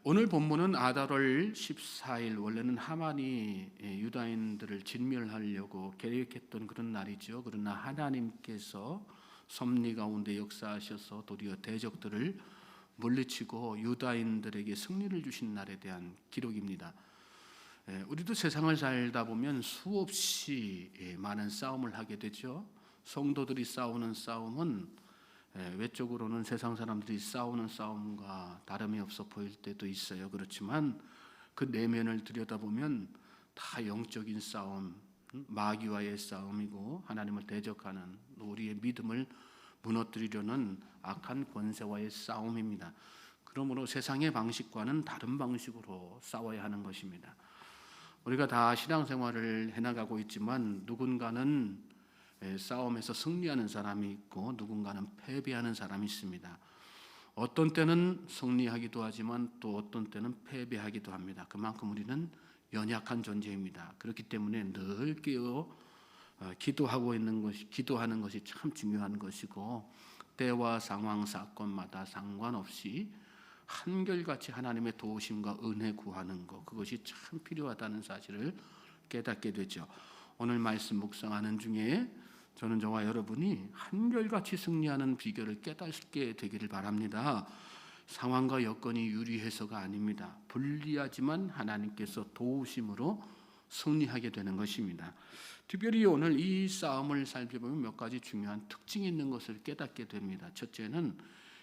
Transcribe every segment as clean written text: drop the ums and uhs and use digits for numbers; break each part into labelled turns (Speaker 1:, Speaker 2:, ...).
Speaker 1: 오늘 본문은 아달월 14일, 원래는 하만이 유다인들을 진멸하려고 계획했던 그런 날이죠. 그러나 하나님께서 섭리 가운데 역사하셔서 도리어 대적들을 물리치고 유다인들에게 승리를 주신 날에 대한 기록입니다. 우리도 세상을 살다 보면 수없이 많은 싸움을 하게 되죠. 성도들이 싸우는 싸움은 외적으로는 세상 사람들이 싸우는 싸움과 다름이 없어 보일 때도 있어요. 그렇지만 그 내면을 들여다보면 다 영적인 싸움, 마귀와의 싸움이고 하나님을 대적하는 우리의 믿음을 무너뜨리려는 악한 권세와의 싸움입니다. 그러므로 세상의 방식과는 다른 방식으로 싸워야 하는 것입니다. 우리가 다 신앙생활을 해나가고 있지만 누군가는 싸움에서 승리하는 사람이 있고 누군가는 패배하는 사람이 있습니다. 어떤 때는 승리하기도 하지만 또 어떤 때는 패배하기도 합니다. 그만큼 우리는 연약한 존재입니다. 그렇기 때문에 늘 깨어 기도하는 것이 참 중요한 것이고, 때와 상황 사건마다 상관없이 한결같이 하나님의 도우심과 은혜 구하는 것, 그것이 참 필요하다는 사실을 깨닫게 되죠. 오늘 말씀 묵상하는 중에 저는 저와 여러분이 한결같이 승리하는 비결을 깨닫게 되기를 바랍니다. 상황과 여건이 유리해서가 아닙니다. 불리하지만 하나님께서 도우심으로 승리하게 되는 것입니다. 특별히 오늘 이 싸움을 살펴보면 몇 가지 중요한 특징이 있는 것을 깨닫게 됩니다. 첫째는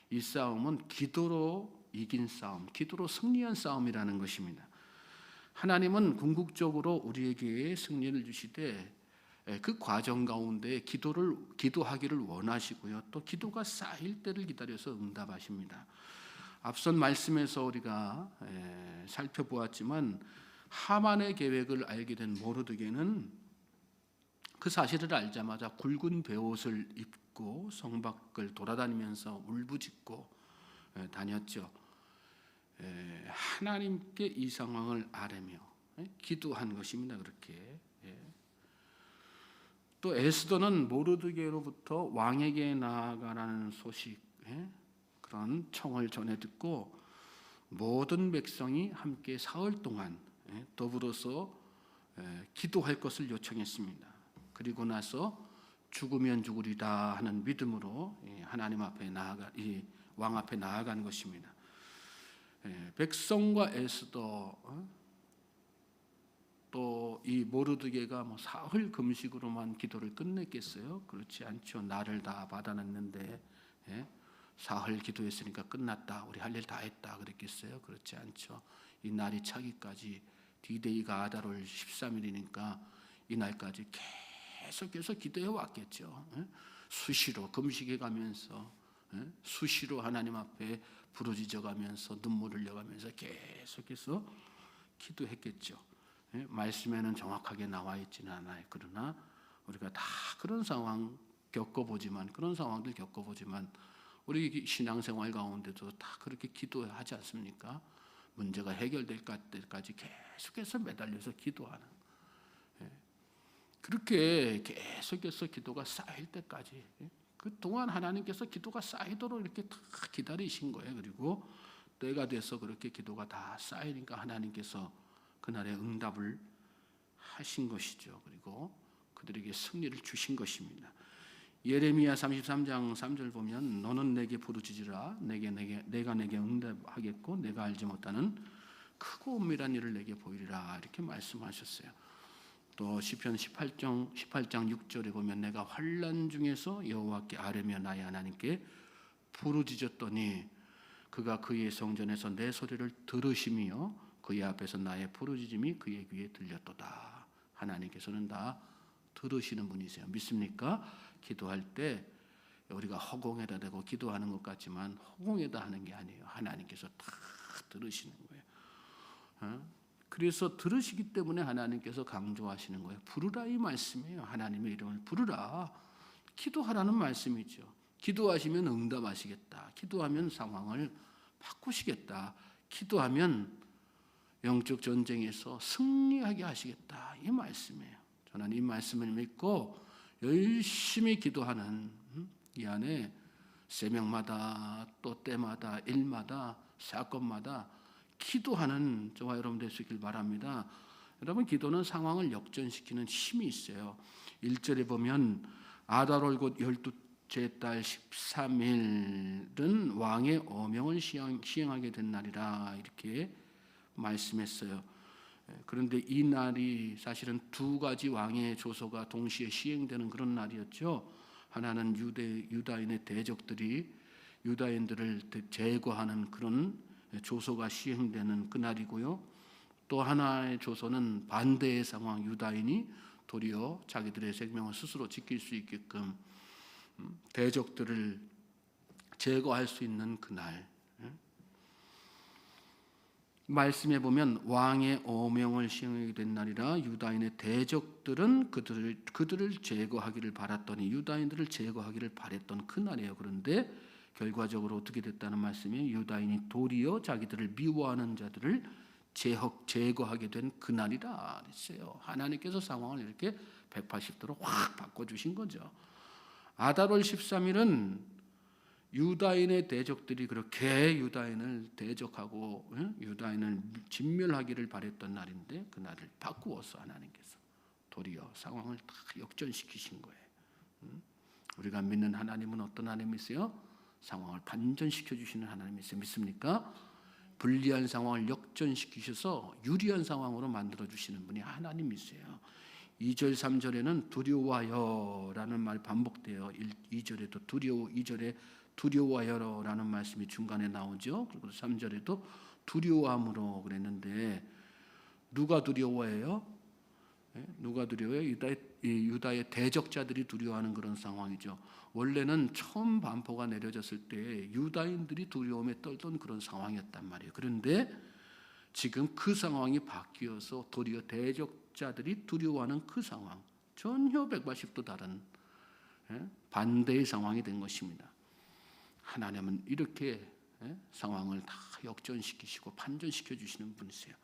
Speaker 1: 이 싸움은 기도로 이긴 싸움, 기도로 승리한 싸움이라는 것입니다. 하나님은 궁극적으로 우리에게 승리를 주시되 그 과정 가운데 기도하기를 원하시고요. 또 기도가 쌓일 때를 기다려서 응답하십니다. 앞선 말씀에서 우리가 살펴보았지만 하만의 계획을 알게 된 모르드게는 그 사실을 알자마자 굵은 베옷을 입고 성 밖을 돌아다니면서 울부짖고 다녔죠. 하나님께 이 상황을 아뢰며 기도한 것입니다. 그렇게. 또 에스더는 모르드게로부터 왕에게 나아가라는 소식, 그런 청을 전해 듣고 모든 백성이 함께 사흘 동안 더불어서 기도할 것을 요청했습니다. 그리고 나서 죽으면 죽으리다 하는 믿음으로 하나님 앞에 이 왕 앞에 나아간 것입니다. 백성과 에스더 또 이 모르드게가 사흘 금식으로만 기도를 끝냈겠어요? 그렇지 않죠. 날을 다 받아냈는데 사흘 기도했으니까 끝났다, 우리 할 일 다 했다 그랬겠어요? 그렇지 않죠. 이 날이 차기까지 D-Day가 아달월 13일이니까 이 날까지 계속해서 기도해 왔겠죠. 수시로 금식해 가면서 수시로 하나님 앞에 부르짖어 가면서 눈물 흘려가면서 계속해서 기도했겠죠. 말씀에는 정확하게 나와 있지는 않아요. 그러나 우리가 다 그런 상황들 겪어보지만 우리 신앙생활 가운데도 다 그렇게 기도하지 않습니까? 문제가 해결될 때까지 계속해서 매달려서 기도하는, 그렇게 계속해서 기도가 쌓일 때까지, 그동안 하나님께서 기도가 쌓이도록 이렇게 다 기다리신 거예요. 그리고 때가 돼서 그렇게 기도가 다 쌓이니까 하나님께서 그날의 응답을 하신 것이죠. 그리고 그들에게 승리를 주신 것입니다. 예레미야 33장 3절 보면 너는 내게 부르짖으라 내가 내게 응답하겠고 내가 알지 못하는 크고 은밀한 일을 내게 보이리라 이렇게 말씀하셨어요. 또 시편 18장 6절에 보면 내가 환난 중에서 여호와께 아뢰며 나의 하나님께 부르짖었더니 그가 그의 성전에서 내 소리를 들으시며 그의 앞에서 나의 부르짖음이 그의 귀에 들렸도다. 하나님께서는 다 들으시는 분이세요. 믿습니까? 기도할 때 우리가 허공에다 대고 기도하는 것 같지만 허공에다 하는 게 아니에요. 하나님께서 다 들으시는 거예요. 그래서 들으시기 때문에 하나님께서 강조하시는 거예요. 부르라 이 말씀이에요. 하나님의 이름을 부르라. 기도하라는 말씀이죠. 기도하시면 응답하시겠다. 기도하면 상황을 바꾸시겠다. 기도하면 영적 전쟁에서 승리하게 하시겠다. 이 말씀이에요. 저는 이 말씀을 믿고 열심히 기도하는 이 안에 새벽마다 또 때마다 일마다 사건마다 기도하는 저와 여러분 되시길 바랍니다. 여러분, 기도는 상황을 역전시키는 힘이 있어요. 1절에 보면 아달월 곧 12째 달 13일은 왕의 어명을 시행하게 된 날이라 이렇게 말씀했어요. 그런데 이 날이 사실은 두 가지 왕의 조서가 동시에 시행되는 그런 날이었죠. 하나는 유다인의 대적들이 유다인들을 제거하는 그런 조서가 시행되는 그날이고요. 또 하나의 조서는 반대의 상황, 유다인이 도리어 자기들의 생명을 스스로 지킬 수 있게끔 대적들을 제거할 수 있는 그날. 말씀해 보면 왕의 어명을 시행하게 된 날이라 유다인의 대적들은 그들을 제거하기를 바랐더니 유다인들을 제거하기를 바랬던 그날이에요. 그런데 결과적으로 어떻게 됐다는 말씀이 유다인이 도리어 자기들을 미워하는 자들을 제거하게 된 그날이라 그랬어요. 하나님께서 상황을 이렇게 180도로 확 바꿔주신 거죠. 아달월 13일은 유다인의 대적들이 그렇게 유다인을 대적하고 유다인을 진멸하기를 바랬던 날인데 그날을 바꾸어서 하나님께서 도리어 상황을 다 역전시키신 거예요. 우리가 믿는 하나님은 어떤 하나님이세요? 상황을 반전시켜 주시는 하나님이세요. 믿습니까? 불리한 상황을 역전시키셔서 유리한 상황으로 만들어 주시는 분이 하나님이세요. 2절 3절에는 두려워하여라는 말 반복돼요. 2절에도 2절에 두려워하여라는 말씀이 중간에 나오죠. 그리고 3절에도 두려워함으로 그랬는데 누가 두려워해요? 누가 두려워해요? 유다의 대적자들이 두려워하는 그런 상황이죠. 원래는 처음 반포가 내려졌을 때 유다인들이 두려움에 떨던 그런 상황이었단 말이에요. 그런데 지금 그 상황이 바뀌어서 도리어 대적자들이 두려워하는 그 상황, 전혀 180도 다른 반대의 상황이 된 것입니다. 하나님은 이렇게 상황을 다 역전시키시고 반전시켜 주시는 분이세요.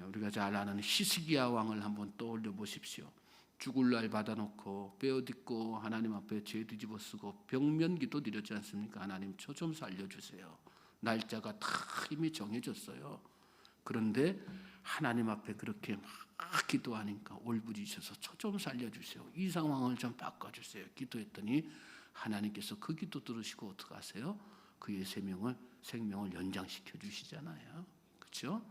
Speaker 1: 우리가 잘 아는 히스기야 왕을 한번 떠올려 보십시오. 죽을 날 받아놓고 베어딛고 하나님 앞에 죄 뒤집어 쓰고 병면기도 드렸지 않습니까? 하나님 저 좀 살려주세요. 날짜가 다 이미 정해졌어요. 그런데 하나님 앞에 그렇게 막 기도하니까 올부짖으셔서 저 좀 살려주세요. 이 상황을 좀 바꿔주세요. 기도했더니 하나님께서 그 기도 들으시고 어떻게 하세요? 그의 생명을 연장시켜 주시잖아요. 그렇죠?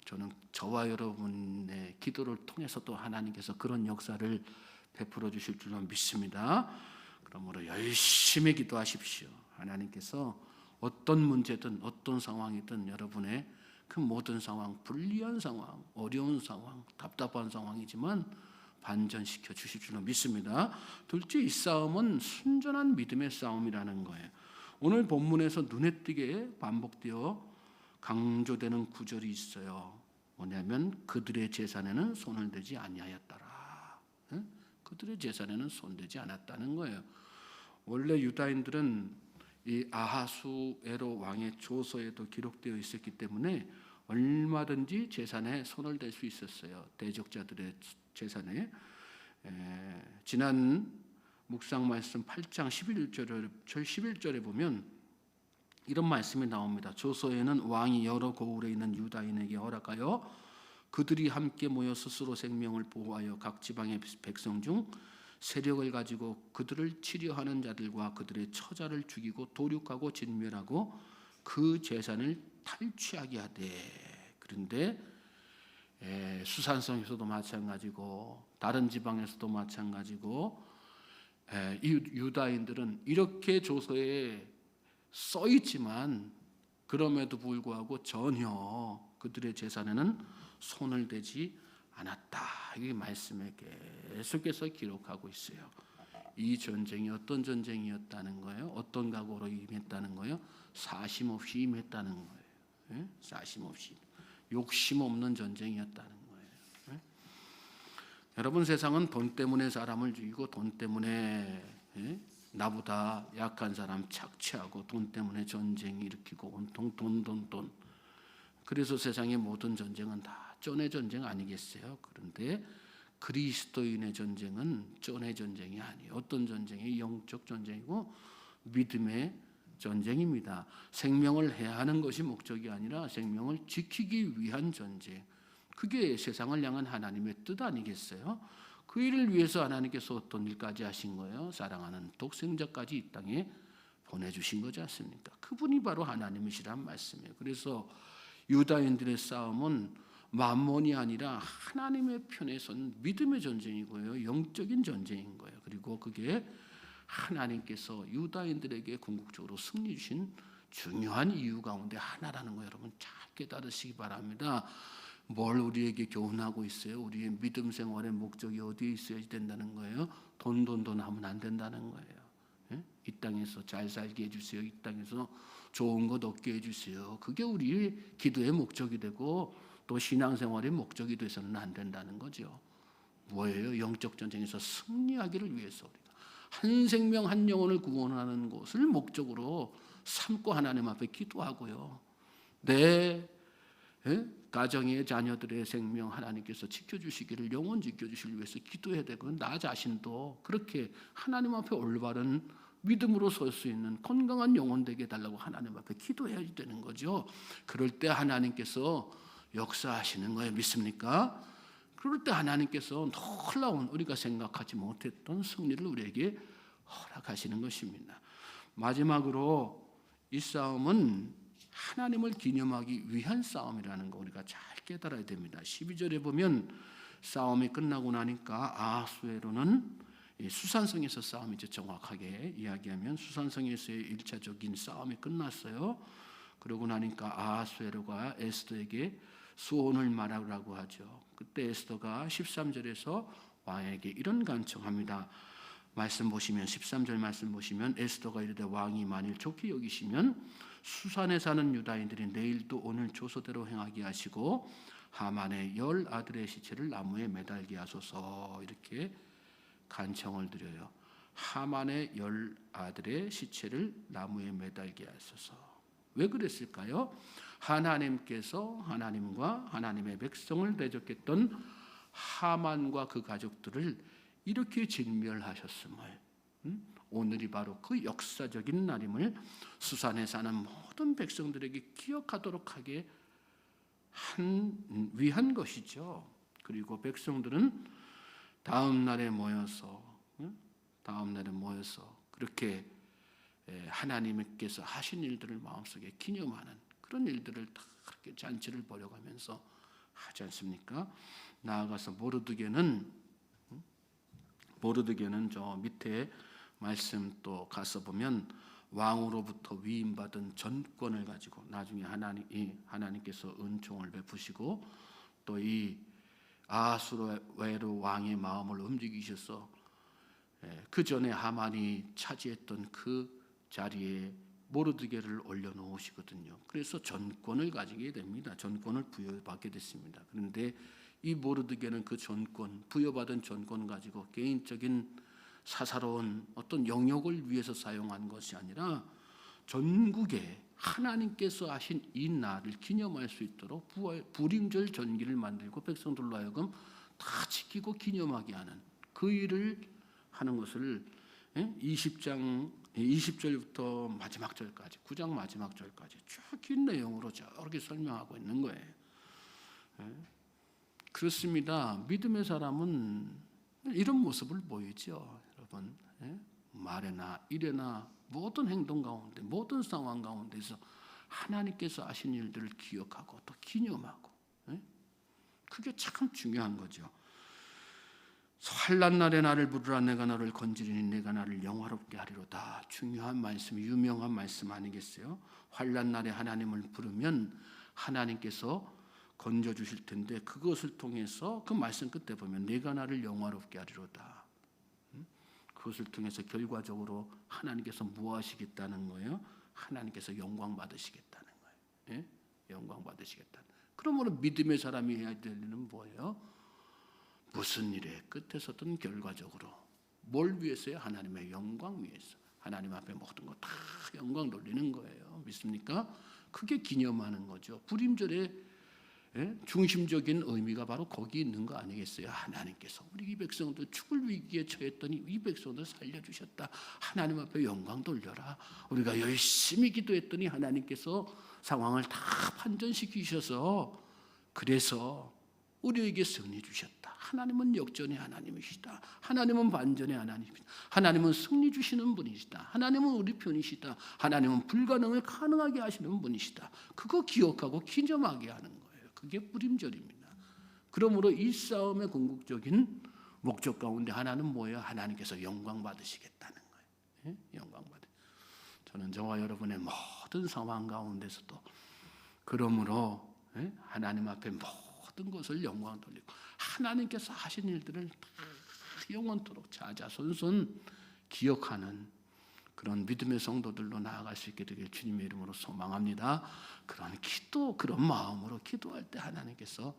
Speaker 1: 저는 저와 여러분의 기도를 통해서도 하나님께서 그런 역사를 베풀어 주실 줄로 믿습니다. 그러므로 열심히 기도하십시오. 하나님께서 어떤 문제든 어떤 상황이든 여러분의 그 모든 상황, 불리한 상황, 어려운 상황, 답답한 상황이지만 반전시켜 주실 줄로 믿습니다. 둘째, 이 싸움은 순전한 믿음의 싸움이라는 거예요. 오늘 본문에서 눈에 띄게 반복되어 강조되는 구절이 있어요. 뭐냐면 그들의 재산에는 손을 대지 아니하였더라. 그들의 재산에는 손대지 않았다는 거예요. 원래 유다인들은 이 아하수에로 왕의 조서에도 기록되어 있었기 때문에 얼마든지 재산에 손을 댈 수 있었어요. 대적자들의 재산에. 지난 묵상 말씀 8장 11절에 보면 이런 말씀이 나옵니다. 조서에는 왕이 여러 고을에 있는 유다인에게 허락하여 그들이 함께 모여 스스로 생명을 보호하여 각 지방의 백성 중 세력을 가지고 그들을 치려하는 자들과 그들의 처자를 죽이고 도륙하고 진멸하고 그 재산을 탈취하게 하되. 그런데 수산성에서도 마찬가지고 다른 지방에서도 마찬가지고 이 유다인들은 이렇게 조서에 써 있지만 그럼에도 불구하고 전혀 그들의 재산에는 손을 대지 않았다. 이 말씀에 계속해서 기록하고 있어요. 이 전쟁이 어떤 전쟁이었다는 거예요? 어떤 각오로 임했다는 거예요? 사심 없이 임했다는 거예요. 사심 없이 욕심 없는 전쟁이었다는 거예요. 여러분, 세상은 돈 때문에 사람을 죽이고 돈 때문에 나보다 약한 사람 착취하고 돈 때문에 전쟁 일으키고 온통 돈. 그래서 세상의 모든 전쟁은 다 쫀의 전쟁 아니겠어요? 그런데 그리스도인의 전쟁은 쫀의 전쟁이 아니에요. 어떤 전쟁이 영적 전쟁이고 믿음의 전쟁입니다. 생명을 해하는 것이 목적이 아니라 생명을 지키기 위한 전쟁. 그게 세상을 향한 하나님의 뜻 아니겠어요? 그 일을 위해서 하나님께서 어떤 일까지 하신 거예요? 사랑하는 독생자까지 이 땅에 보내주신 거지 않습니까? 그분이 바로 하나님이시란 말씀이에요. 그래서 유다인들의 싸움은 만몬이 아니라 하나님의 편에 선 믿음의 전쟁이고요. 영적인 전쟁인 거예요. 그리고 그게 하나님께서 유다인들에게 궁극적으로 승리 주신 중요한 이유 가운데 하나라는 거 여러분 잘 깨달으시기 바랍니다. 뭘 우리에게 교훈하고 있어요? 우리의 믿음 생활의 목적이 어디에 있어야 된다는 거예요? 돈 하면 안 된다는 거예요. 예? 이 땅에서 잘 살게 해주세요. 이 땅에서 좋은 것 얻게 해주세요. 그게 우리의 기도의 목적이 되고 또 신앙생활의 목적이 돼서는 안 된다는 거죠. 뭐예요? 영적 전쟁에서 승리하기를 위해서 우리가 한 생명 한 영혼을 구원하는 것을 목적으로 삼고 하나님 앞에 기도하고요. 내 가정의 자녀들의 생명 하나님께서 지켜주시기를 영원 지켜주시기 위해서 기도해야 되고 나 자신도 그렇게 하나님 앞에 올바른 믿음으로 설 수 있는 건강한 영혼 되게 해달라고 하나님 앞에 기도해야 되는 거죠. 그럴 때 하나님께서 역사하시는 거예요. 믿습니까? 그럴 때 하나님께서 놀라운 우리가 생각하지 못했던 승리를 우리에게 허락하시는 것입니다. 마지막으로 이 싸움은 하나님을 기념하기 위한 싸움이라는 거 우리가 잘 깨달아야 됩니다. 12절에 보면 싸움이 끝나고 나니까 아하수에로는 수산성에서 싸움이죠. 정확하게 이야기하면 수산성에서의 1차적인 싸움이 끝났어요. 그러고 나니까 아하수에로가 에스더에게 수혼을 말하라고 하죠. 그때 에스더가 13절에서 왕에게 이런 간청합니다. 말씀 보시면 13절 말씀 보시면 에스더가 이르되 왕이 만일 좋게 여기시면 수산에 사는 유다인들이 내일도 오늘 조서대로 행하게 하시고 하만의 10 아들의 시체를 나무에 매달게 하소서 이렇게 간청을 드려요. 하만의 10 아들의 시체를 나무에 매달게 하소서. 왜 그랬을까요? 하나님께서 하나님과 하나님의 백성을 대적했던 하만과 그 가족들을 이렇게 진멸하셨음을 오늘이 바로 그 역사적인 날임을 수산에 사는 모든 백성들에게 기억하도록 하게 위한 것이죠. 그리고 백성들은 다음 날에 모여서 그렇게 하나님께서 하신 일들을 마음속에 기념하는 그런 일들을 다 그렇게 잔치를 벌여가면서 하지 않습니까? 나아가서 모르드게는 저 밑에 말씀 또 가서 보면 왕으로부터 위임받은 전권을 가지고 나중에 하나님께서 은총을 베푸시고 또 이 아하수에로 왕의 마음을 움직이셔서 그 전에 하만이 차지했던 그 자리에 모르드게를 올려놓으시거든요. 그래서 전권을 가지게 됩니다. 전권을 부여받게 됐습니다. 그런데 이 모르드게는 그 전권, 부여받은 전권 가지고 개인적인 사사로운 어떤 영역을 위해서 사용한 것이 아니라 전국에 하나님께서 하신 이 날을 기념할 수 있도록 불임절 전기를 만들고 백성들로 하여금 다 지키고 기념하게 하는 그 일을 하는 것을 20절부터 마지막 절까지 9장 마지막 절까지 쭉 긴 내용으로 저렇게 설명하고 있는 거예요. 그렇습니다. 믿음의 사람은 이런 모습을 보이죠. 여러분 말에나 일에나 모든 행동 가운데 모든 상황 가운데서 하나님께서 하신 일들을 기억하고 또 기념하고 그게 참 중요한 거죠. 환난 날에 나를 부르라 내가 너를 건지리니 내가 나를 영화롭게 하리로다. 중요한 말씀, 유명한 말씀 아니겠어요? 환난 날에 하나님을 부르면 하나님께서 건져주실 텐데 그것을 통해서 그 말씀 끝에 보면 내가 나를 영화롭게 하리로다. 그것을 통해서 결과적으로 하나님께서 뭐 하시겠다는 거예요? 하나님께서 영광 받으시겠다는 거예요. 영광 받으시겠다는. 그러므로 믿음의 사람이 해야 될 일은 뭐예요? 무슨 일의 끝에서든 결과적으로 뭘 위해서요? 하나님의 영광 위해서. 하나님 앞에 모든 거 다 영광 돌리는 거예요. 믿습니까? 그게 기념하는 거죠. 불임절에 중심적인 의미가 바로 거기 있는 거 아니겠어요? 하나님께서 우리 이 백성들 죽을 위기에 처했더니 이 백성들 살려주셨다. 하나님 앞에 영광 돌려라. 우리가 열심히 기도했더니 하나님께서 상황을 다 반전시키셔서 그래서 우리에게 승리 주셨다. 하나님은 역전의 하나님이시다. 하나님은 반전의 하나님이시다. 하나님은 승리 주시는 분이시다. 하나님은 우리 편이시다. 하나님은 불가능을 가능하게 하시는 분이시다. 그거 기억하고 기념하게 하는 거예요. 그게 뿌림절입니다. 그러므로 이 싸움의 궁극적인 목적 가운데 하나는 뭐예요? 하나님께서 영광 받으시겠다는 거예요. 영광 받으. 저는 저와 여러분의 모든 상황 가운데서도 그러므로 하나님 앞에 모든 것을 영광 돌리고 하나님께서 하신 일들을 다 영원토록 자자손손 기억하는 그런 믿음의 성도들로 나아갈 수 있게 되길 주님의 이름으로 소망합니다. 그런 기도, 그런 마음으로 기도할 때 하나님께서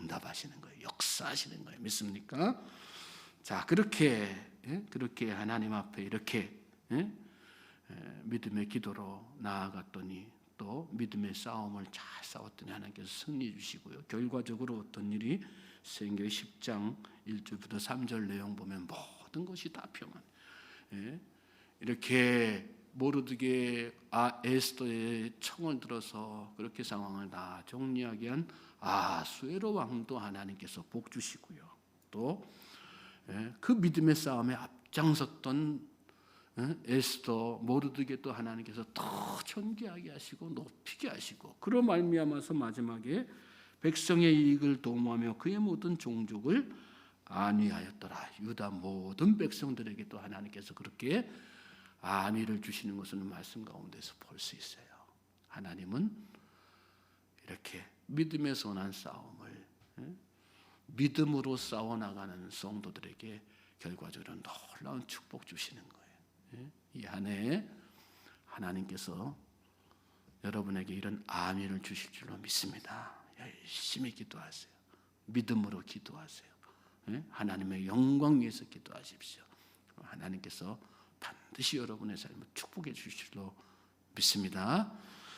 Speaker 1: 응답하시는 거예요. 역사하시는 거예요. 믿습니까? 자, 그렇게 하나님 앞에 이렇게 믿음의 기도로 나아갔더니 또 믿음의 싸움을 잘 싸웠더니 하나님께서 승리 주시고요. 결과적으로 어떤 일이 신명기 10장 1절부터 3절 내용 보면 모든 것이 다 평안. 이렇게 모르드게 에스더의 청을 들어서 그렇게 상황을 다 정리하게 한 아수에로 왕도 하나님께서 복 주시고요. 또 그 믿음의 싸움에 앞장섰던 에스더 모르드게도 하나님께서 더 존귀하게 하시고 높이게 하시고 그로 말미암아서 마지막에 백성의 이익을 도모하며 그의 모든 종족을 안위하였더라. 유다 모든 백성들에게 또 하나님께서 그렇게 안위를 주시는 것을 말씀 가운데서 볼 수 있어요. 하나님은 이렇게 믿음의 선한 싸움을 믿음으로 싸워나가는 성도들에게 결과적으로 놀라운 축복 주시는 거예요. 이 한 해에 하나님께서 여러분에게 이런 안위를 주실 줄로 믿습니다. 열심히 기도하세요. 믿음으로 기도하세요. 하나님의 영광 위해서 기도하십시오. 하나님께서 반드시 여러분의 삶을 축복해 주실 줄로 믿습니다.